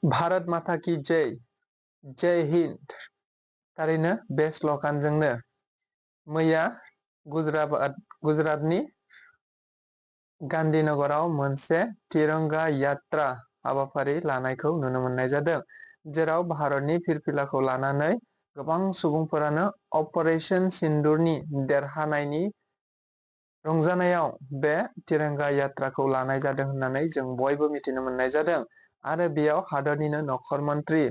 भारत माता की जय, जय हिन्द। थारैनो बे स्ल'गानजोंनो मैया गुजरातनि गांधीनगराव मोनसे तिरंगा यात्रा हाबाफारि लानायखौ नुनो मोननाय जादों, जेराव भारतनि फिरफिलाखौ लानानै गोबां सुबुंफोरानो अपारेशन सिन्दुरनि देरहानायनि रंजानायाव बे तिरंगा यात्राखौ लानाय जादों होननानै जों बयबो मिथिनो मोननाय जादों। आरो बेयाव हादरनिनो नखर मन्त्रि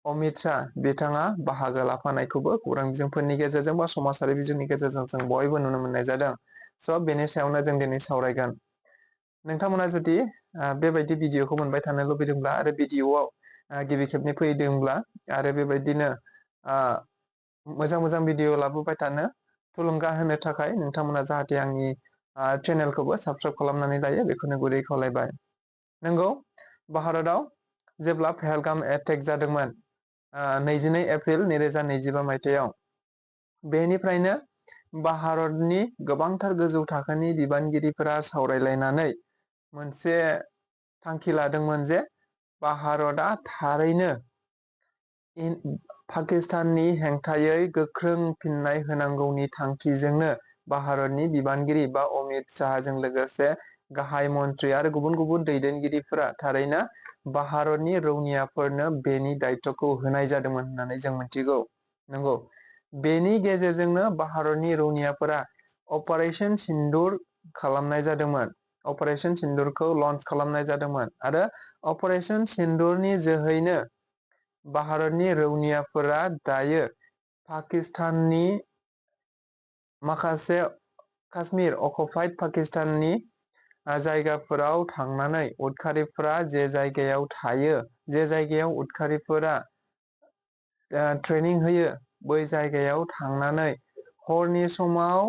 अमित शाह बिथाङा बाहागो लाफानायखौबो खौरां बिजोंफोरनि गेजेरजों बा समाजारि बिजोंनि गेजेरजों जों बयबो नुनो मोननाय जादों। स' बेनि सायावनो जों दिनै सावरायगोन। नोंथांमोना जुदि बेबायदि भिडिअखौ मोनबाय थानो लुबैदोंब्ला आरो भिडिअआव गिबि खेबनि फैदोंब्ला आरो बेबायदिनो मोजां मोजां भिडिअ लाबोबाय थानो थुलुंगा होनो थाखाय नोंथांमोना जाहाथे आंनि चेनेलखौबो साबस्क्राइब खालामनानै लायो, बेखौनो गुरै खावलायबाय। नंगौ, भारतआव जेब्ला पहलगाम एटेक जादोंमोन 22 एप्रिल 2025 मायथाइयाव, बेनिफ्रायनो भारतनि गोबांथार गोजौ थाखोनि बिबानगिरिफोरा सावरायलायनानै मोनसे थांखि लादोंमोन जे भारतआ थारैनो पाकिस्ताननि हेंथायै गोख्रों फिननाय होनांगौनि थांखिजोंनो भारतनि बिबानगिरि बा अमित शाहजों लोगोसे गाहाय मन्त्रि आरो गुबुन गुबुन दैदेनगिरिफोरा थारैनो भारतनि रौनियाफोरनो बेनि दायित्वखौ होनाय जादोंमोन होननानै जों मिथिगौ। नंगौ, बेनि गेजेरजोंनो भारतनि रौनियाफोरा अपारेशन सिन्दुर खालामनाय जादोंमोन। अपारेशन सिन्दुरखौ लन्च खालामनाय जादोंमोन आरो अपारेशन सिन्दुरनि जोहैनो भारतनि रौनियाफोरा दायो पाकिस्ताननि माखासे काश्मीर अकुपाइड पाकिस्ताननि जायगाफोराव थांनानै उदखारिफोरा जे जायगायाव थायो, जे जायगायाव उदखारिफोरा ट्रेनिं होयो, बै जायगायाव थांनानै हरनि समाव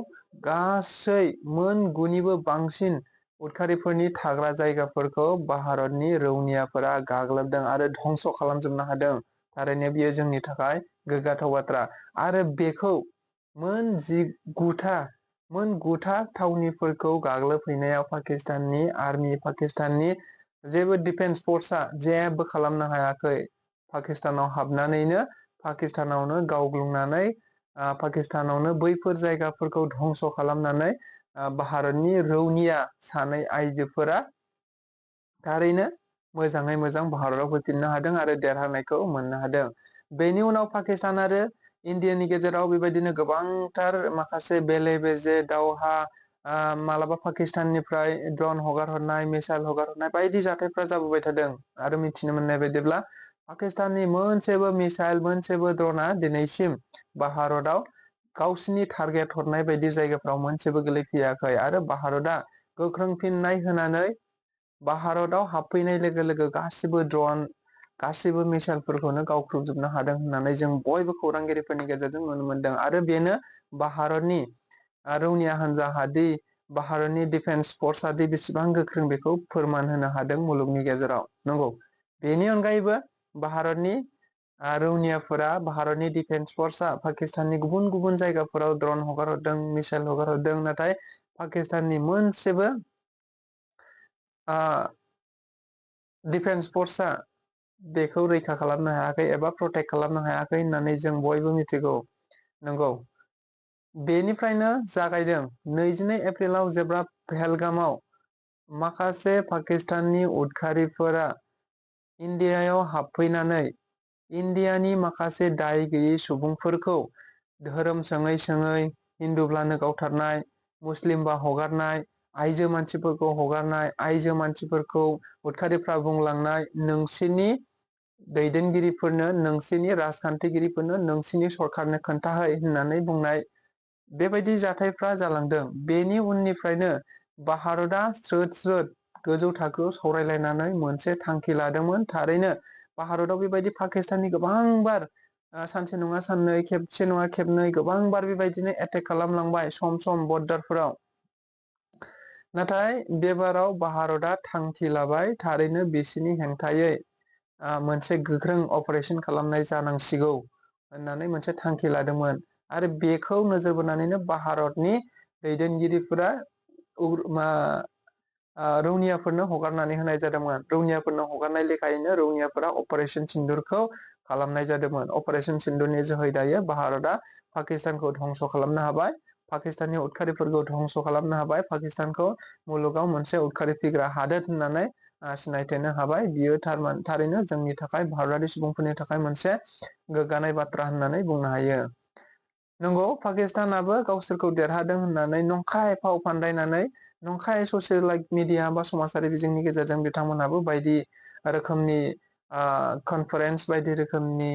गासै मोन 9निबो बांसिन उदखारिफोरनि थाग्रा जायगाफोरखौ भारतनि रौनियाफोरा गाग्लोबदों आरो धंस' खालामजोबनो हादों। थारैनो बियो जोंनि थाखाय गोग्गाथाव बाथ्रा। आरो बेखौ मोन गुथा थावनिफोरखौ गाग्लोबहैनायाव पाकिस्ताननि आर्मि, पाकिस्ताननि जेबो डिफेन्स फर्सआ जेबो खालामनो हायाखै। पाकिस्तानाव हाबनानैनो पाकिस्तानावनो गावग्लुंनानै पाकिस्तानावनो बैफोर जायगाफोरखौ धंस' खालामनानै भारतनि रौनिया सानै आइजोफोरा थारैनो मोजाङै मोजां भारताव फैफिननो हादों आरो देरहानायखौ मोननो हादों। बेनि उनाव पाकिस्तान आरो इन्डियानि गेजेराव बेबायदिनो गोबांथार माखासे बेले बेजे दावहा, मालाबा पाकिस्ताननिफ्राय ड्रन हगार हरनाय, मिसाइल हगार हरनाय बायदि जाथायफ्रा जाबोबाय थादों। आरो मिथिनो मोननाय बायदिब्ला पाकिस्ताननि मोनसेबो मिसाइल, मोनसेबो ड्रना दिनैसिम भारतआव गावसिनि टारगेट हरनाय बायदि जायगाफ्राव मोनसेबो गोलैफैयाखै। आरो भारतआ गोख्रों फिननाय होनानै भारतआव हाबफैनाय लोगो लोगो गासिबो ड्रन, गासिबो मिसाइलफोरखौनो गावख्रुबजोबनो हादों होननानै जों बयबो खौरांगिरिफोरनि गेजेरजों नुनो मोनदों। आरो बेनो भारतनि रौनिया हान्जाहादि, भारतनि डिफेन्स फर्सआदि बेसेबां गोख्रों बेखौ फोरमान होनो हादों मुलुगनि गेजेराव। नंगौ, बेनि अनगायैबो भारतनि रौनियाफोरा, भारतनि डिफेन्स फर्सआ पाकिस्ताननि गुबुन गुबुन जायगाफोराव ड्रन हगार हरदों, मिसाइल हगार हरदों, नाथाय पाकिस्ताननि मोनसेबो डिफेन्स फर्सआ बेखौ रैखा खालामनो हायाखै एबा प्रटेक्ट खालामनो हायाखै होननानै जों बयबो मिथिगौ। नंगौ, बेनिफ्रायनो जागायदों 22 एप्रिलाव जेब्ला पहलगामाव माखासे पाकिस्ताननि उदखारिफोरा इन्डियायाव हाबफैनानै इन्डियानि माखासे दाय गैयै सुबुंफोरखौ धोरोम सोङै सोङै हिन्दुब्लानो गावथारनाय, मुस्लिमबा हगारनाय, आइजो मानसिफोरखौ हगारनाय, आइजो मानसिफोरखौ उदखारिफ्रा बुंलांनाय, नोंसोरनि दैदेनगिरिफोरनो, नोंसोरनि राजखान्थिगिरिफोरनो, नोंसोरनि सरखारनो खोन्थाहै होननानै बुंनाय बेबायदि जाथायफ्रा जालांदों। बेनि उननिफ्रायनो भारतआ स्रोद स्रोद गोजौ थाखोआव सावरायलायनानै मोनसे थांखि लादोंमोन। थारैनो भारतआव बेबायदि पाकिस्ताननि गोबांबार सानसे नङा साननै, खेबसे नङा खेबनै गोबांबार बेबायदिनो एटेक खालामलांबाय सम सम बर्डारफोराव। नाथाय बेबाराव भारतआ थांखि लाबाय, थारैनो बिसिनि हेंथायै मोनसे गोख्रों अपारेशन खालामनाय जानांसिगौ होननानै मोनसे थांखि लादोंमोन। आरो बेखौ नोजोर बोनानैनो भारतनि दैदेनगिरिफोरा रौनियाफोरनो हगारनानै होनाय जादोंमोन। रौनियाफोरनो हगारनाय लेखायैनो रौनियाफोरा अपारेशन सिन्दुरखौ खालामनाय जादोंमोन। अपारेशन सिन्दुरनि जोहै दायो भारतआ पाकिस्तानखौ धंस' खालामनो हाबाय। पाकिस्ताननि उदखारिफोरखौ धंस' खालामनो हाबाय। पाकिस्तानखौ मुलुगाव मोनसे उदखारि फैग्रा हादोर होननानै सिनायथिनो हाबाय। बियो थारैनो जोंनि थाखाय भारतारि सुबुंफोरनि थाखाय मोनसे गोग्गानाय बाथ्रा होननानै बुंनो हायो। नंगौ, पाकिस्तानाबो गावसोरखौ देरहादों होननानै नंखाय फाव फान्दायनानै नंखाय ससियेल मिडिया बा समाजारि बिजोंनि गेजेरजों बिथांमोनहाबो बायदि रोखोमनि कनफारेन्स, बायदि रोखोमनि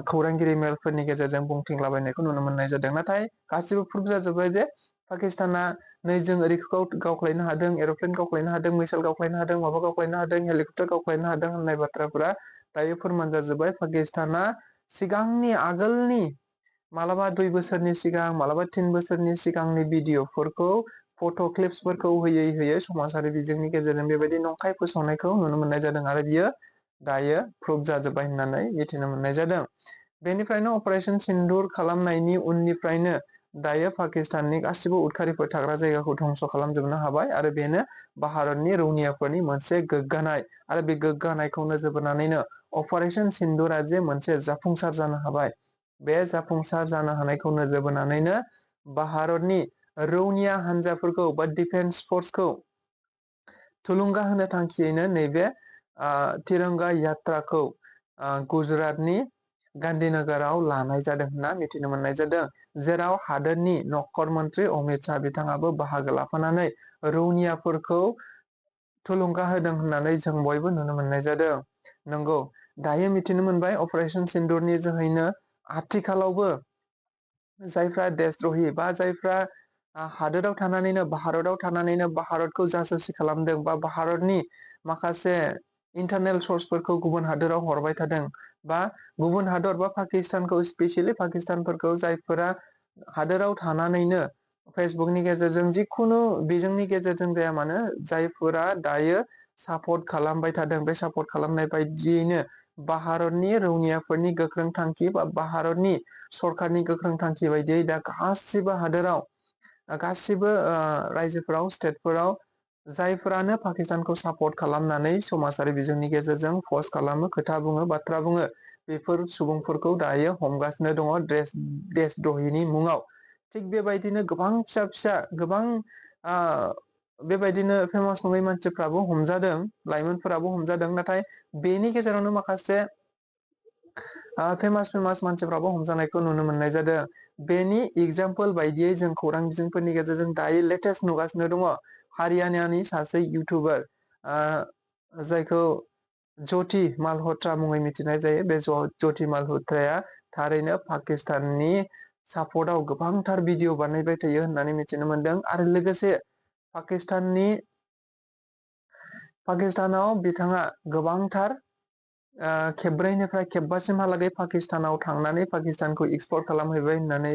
खौरांगिरि मेलफोरनि गेजेरजों बुंथिंलाबायनायखौ नुनो मोननाय जादों। नाथाय गासिबो प्रुफ जाजोब्बाय जे पाकिस्ताना नै जों ओरैखौ गावख्लायनो हादों, एर'प्लेन गावख्लायनो हादों, मिसाइल गावख्लायनो हादों, माबा गावख्लायनो हादों, हेलिकप्टार गावख्लायनो हादों होननाय बाथ्राफोरा दायो फोरमान जाजोब्बाय। पाकिस्ताना सिगांनि आगोलनि मालाबा 2 बोसोरनि सिगां, मालाबा 3 बोसोरनि सिगांनि भिडिअफोरखौ, फट' क्लिप्सफोरखौ होयै समाजारि बिजोंनि गेजेरजों बेबायदि नंखाय फोसावनायखौ नुनो मोननाय जादों आरो बियो दायो प्रुफ जाजोब्बाय होननानै मिथिनो मोननाय जादों। बेनिफ्रायनो अपारेशन सिन्दुर खालामनायनि उननिफ्रायनो दायो पाकिस्ताननि गासिबो उदखारिफोर थाग्रा जायगाखौ धंस' खालामजोबनो हाबाय आरो बेनो भारतनि रौनियाफोरनि मोनसे गोग्गानाय आरो बे गोग्गानायखौ नोजोर बोनानैनो अपारेशन सिन्दुरा जे मोनसे जाफुंसार जानो हाबाय, बे जाफुंसार जानो हानायखौ नोजोर बोनानैनो भारतनि रौनिया हान्जाफोरखौ बा डिफेन्स फर्सखौ थुलुंगा होनो थांखियैनो नैबे तिरंगा यात्राखौ गुजरातनि गान्धीनगराव लानाय जादों होनना मिथिनो मोननाय जादों। जेराव हादोरनि नखर मन्त्रि अमित शाह बिथाङाबो बाहागो लाफानानै रौनियाफोरखौ थुलुंगा होदों होननानै जों बयबो नुनो मोननाय जादों। नंगौ, दायो मिथिनो मोनबाय अपारेशन सिन्दुरनि जोहैनो आथिखालावबो जायफ्रा देशद्रहि बा जायफ्रा हादोराव थानानैनो भारतखौ जासुसि खालामदों बा भारतनि माखासे इन्टारनेल सर्सफोरखौ गुबुन हादोराव हरबाय थादों बा गुबुन हादर बा पाकिस्तानखौ, स्पेसियेलि पाकिस्तानफोरखौ जायफोरा हादोराव थानानैनो फेसबुकनि गेजेरजों जिखुनु बिजोंनि गेजेरजों जाया मानो जायफोरा दायो सापर्ट खालामबाय थादों, बे सापर्ट खालामनाय बायदियैनो भारतनि रौनियाफोरनि गोख्रों थांखि बा भारतनि सरखारनि गोख्रों थांखि बायदियै दा गासिबो हादोराव, गासिबो रायजोफोराव, स्टेटफोराव जायफोरानो पाकिस्तानखौ सापर्ट खालामनानै समाजारि बिजोंनि गेजेरजों पस्ट खालामो, खोथा बुङो, बाथ्रा बुङो, बेफोर सुबुंफोरखौ दायो हमगासिनो दङ देशद्रहिनि मुङाव। थिग बेबायदिनो गोबां फिसा गोबां बेबायदिनो फेमास नङै मानसिफ्राबो हमजादों, लाइमोनफोराबो हमजादों। नाथाय बेनि गेजेरावनो माखासे फेमास मानसिफ्राबो हमजानायखौ नुनो मोननाय जादों। बेनि एगजामपोल बायदियै जों खौरां बिजोंफोरनि गेजेरजों दायो लेटेस्ट नुगासिनो दङ। हारियानानि सासे इउटुबार जायखौ ज्योति मालहत्रा मुङै मिथिनाय जायो, बे ज्योति मालहत्राया थारैनो पाकिस्ताननि सापर्टआव गोबांथार भिडिअ बानायबाय थायो होननानै मिथिनो मोनदों आरो लोगोसे पाकिस्तानाव बिथाङा गोबांथार खेब्रैनिफ्राय खेबबासिमहालागै पाकिस्तानाव थांनानै पाकिस्तानखौ एक्सप्लर खालामहैबाय होननानै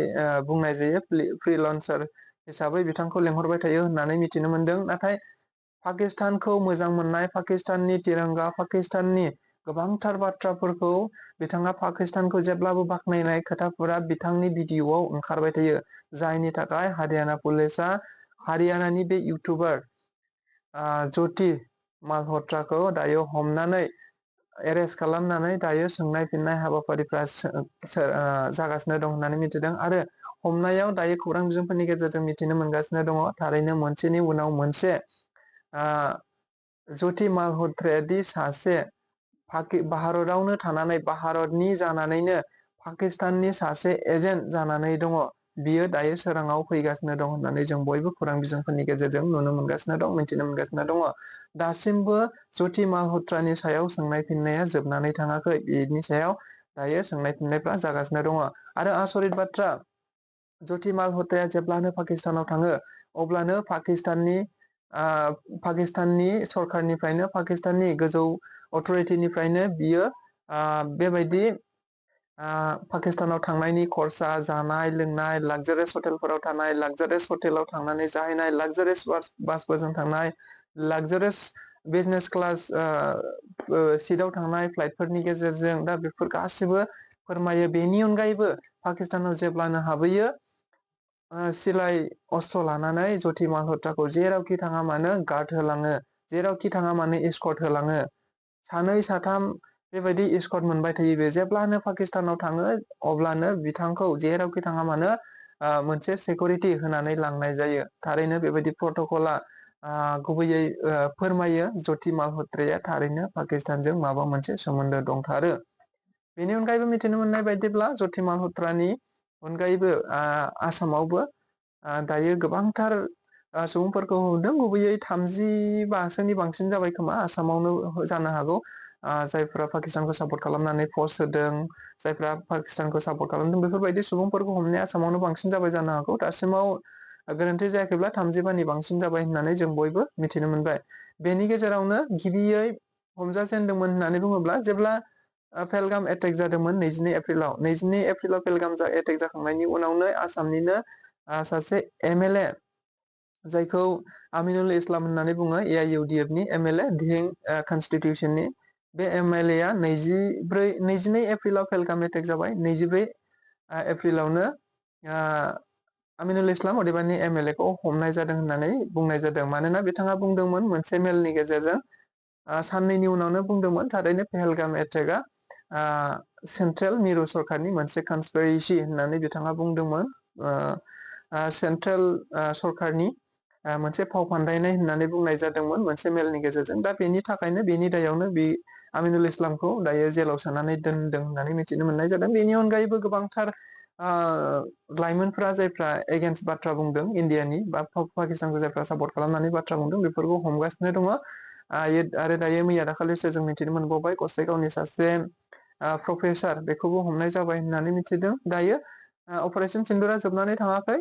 बुंनाय जायो। फ्रि लन्सार हिसाबै बिथांखौ लेंहरबाय थायो होननानै मिथिनो मोनदों। नाथाय पाकिस्तानखौ मोजां मोननाय, पाकिस्ताननि तिरंगा, पाकिस्ताननि गोबांथार बाथ्राफोरखौ बिथाङा पाकिस्तानखौ जेब्लाबो बाख्नायनाय खोथाफोरा बिथांनि भिडिअ'आव ओंखारबाय थायो। जायनि थाखाय हारियाना पुलिसा हारियानानि बे इउटुबार ज्योति मालहत्राखौ दायो हमनानै एरेस्ट खालामनानै दायो सोंनाय फिननाय हाबाफारिफ्रा जागासिनो दं होननानै मिथिदों आरो हमनायाव दायो खौरां बिजोंफोरनि गेजेरजों मिथिनो मोनगासिनो दङ। थारैनो मोनसेनि उनाव मोनसे ज्योति मालहत्राया दि सासे भारतावनो थानानै, भारतनि जानानैनो पाकिस्ताननि सासे एजेन्ट जानानै दङ, बियो दायो सोराङाव फैगासिनो दं होननानै जों बयबो खौरां बिजोंफोरनि गेजेरजों नुनो मोनगासिनो दं, मिथिनो मोनगासिनो दङ। दासिमबो ज्योति मालहत्रानि सायाव सोंनाय फिननाया जोबनानै थाङाखै, बेनि सायाव दायो सोंनाय फिननायफ्रा जागासिनो दङ। आरो आसरित बाथ्रा, ज्योति मालहत्राया जेब्लानो पाकिस्तानाव थाङो अब्लानो पाकिस्ताननि सरखारनिफ्रायनो, पाकिस्ताननि गोजौ अथ'रिटिनिफ्रायनो बियो बेबायदि पाकिस्तानाव थांनायनि खरसा, जानाय लोंनाय, लाक्जारियास हटेलफोराव थानाय, लाक्जारियास हटेलाव थांनानै जाहैनाय, लाक्जारियास बासफोरजों थांनाय, लाक्जारियास बिजनेस क्लास सिटआव थांनाय फ्लाइटफोरनि गेजेरजों, दा बेफोर गासिबो फोरमायो। बेनि अनगायैबो पाकिस्तानाव जेब्लानो हाबहैयो सिलाय अस्त्र लानानै जथि मालहत्राखौ जेरावखि थाङा मानो गार्ड होलाङो, जेरावखि थाङा मानो एस्कर्ट होलाङो। सानै साथाम बेबायदि एस्कर्ट मोनबाय थायो। बे जेब्लानो पाकिस्तानाव थाङो अब्लानो बिथांखौ जेरावखि थाङा मानो मोनसे सिकिउरिटि होनानै लांनाय जायो। थारैनो बेबायदि प्रटकला गुबैयै फोरमायो जथि मालहत्राया थारैनो पाकिस्तानजों माबा मोनसे सोमोन्दो दंथारो। बेनि अनगायैबो मिथिनो मोननाय बायदिब्ला जथि मालहत्रानि अनगायैबो आसामावबो दायो गोबांथार सुबुंफोरखौ होदों। गुबैयै 30बासोनि बांसिन जाबाय खोमा आसामावनो जानो हागौ। जायफ्रा पाकिस्तानखौ सापर्ट खालामनानै पस्ट होदों, जायफ्रा पाकिस्तानखौ सापर्ट खालामदों, बेफोरबायदि सुबुंफोरखौ हमनाया आसामावनो बांसिन जाबाय जानो हागौ। दासिमाव गोरोन्थि जायाखैब्ला 30बानि बांसिन जाबाय होननानै जों बयबो मिथिनो मोनबाय। बेनि गेजेरावनो गिबियै हमजाजेनदोंमोन होननानै बुङोब्ला जेब्ला पेहेलगाम एटेक जादोंमोन 22 एप्रिलाव। 22 एप्रिलाव पेहेलगाम एटेक जाखांनायनि उनावनो आसामनिनो सासे MLA, जायखौ आमिनुल इस्लाम होननानै बुङो, AIUDF नि MLA दिहिं कनस्टिटिउसननि, बे MLA आ 22 एप्रिलाव पेहेलगाम एटेक जाबाय। 24 एप्रिलावनो आमिनुल इस्लाम अदेबानि MLA खौ हमनाय जादों होननानै बुंनाय जादों। मानोना बिथाङा बुंदोंमोन मोनसे मेलनि गेजेरजों, साननैनि उनावनो बुंदोंमोन थारैनो पेहेलगाम एटेकआ सेन्ट्रेल मिरु सरखारनि मोनसे कनस्पिरेसि होननानै बिथाङा बुंदोंमोन। सेन्ट्रेल सरखारनि मोनसे फाव फान्दायनाय होननानै बुंनाय जादोंमोन मोनसे मेलनि गेजेरजों। दा बेनि थाखायनो बेनि दायावनो बे आमिनुल इस्लामखौ दायो जेलाव सोनानै दोनदों होननानै मिथिनो मोननाय जादों। बेनि अनगायैबो गोबांथार लाइमोनफ्रा जायफ्रा एगेन्स्ट बाथ्रा बुंदों इण्डियानि बा पाकिस्तानखौ जायफ्रा सापर्ट खालामनानै बाथ्रा बुंदों, बेफोरखौ हमगासिनो दङ। आरो दायो मैया दाखालिसो जों मिथिनो मोनबावबाय गसाइगावनि सासे प्रफेसार, बेखौबो हमनाय जाबाय होननानै मिथिदों। दायो अपारेशन सिन्दुरा जोबनानै थाङाखै।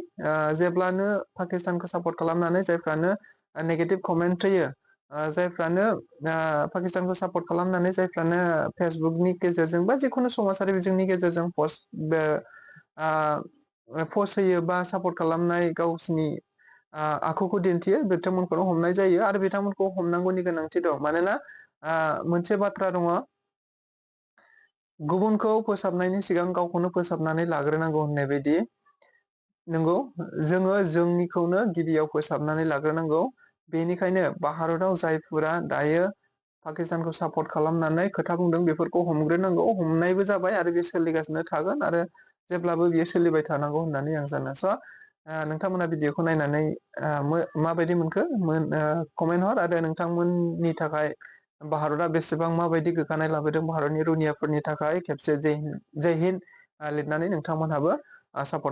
जेब्लानो पाकिस्तानखौ सापर्ट खालामनानै जायफ्रानो नेगेटिभ कमेन्ट होयो, जायफ्रानो पाकिस्तानखौ सापर्ट खालामनानै जायफ्रानो फेसबुकनि गेजेरजों बा जिखुनु समाजारि बिजोंनि गेजेरजों पस्ट होयो बा सापर्ट खालामनाय गावसिनि आखुखौ दिन्थियो, बिथांमोनखौनो हमनाय जायो। आरो बिथांमोनखौ हमनांगौनि गोनांथि दं। मानोना मोनसे बाथ्रा दङ, गुबुनखौ फोसाबनायनि सिगां गावखौनो फोसाबनानै लाग्रोनांगौ होननाय बायदि। नंगौ, जोङो जोंनिखौनो गिबियाव फोसाबनानै लाग्रोनांगौ। बेनिखायनो भारताव जायफोरा दायो पाकिस्तानखौ सापर्ट खालामनानै खोथा बुंदों, बेफोरखौ हमग्रोनांगौ। हमनायबो जाबाय आरो बे सोलिगासिनो थागोन आरो जेब्लाबो बियो सोलिबाय थानांगौ होननानै आं सानो। नोंथांमोना भिडिअखौ नायनानै माबायदि मोनखो कमेन्ट हर। आरो नोंथांमोननि थाखाय भारतआ बेसेबां माबायदि गोग्गानाय लाबोदों भारतनि रौनियाफोरनि थाखाय खेबसे जय हिन्द लिरनानै नोंथांमोनहाबो सापर्ट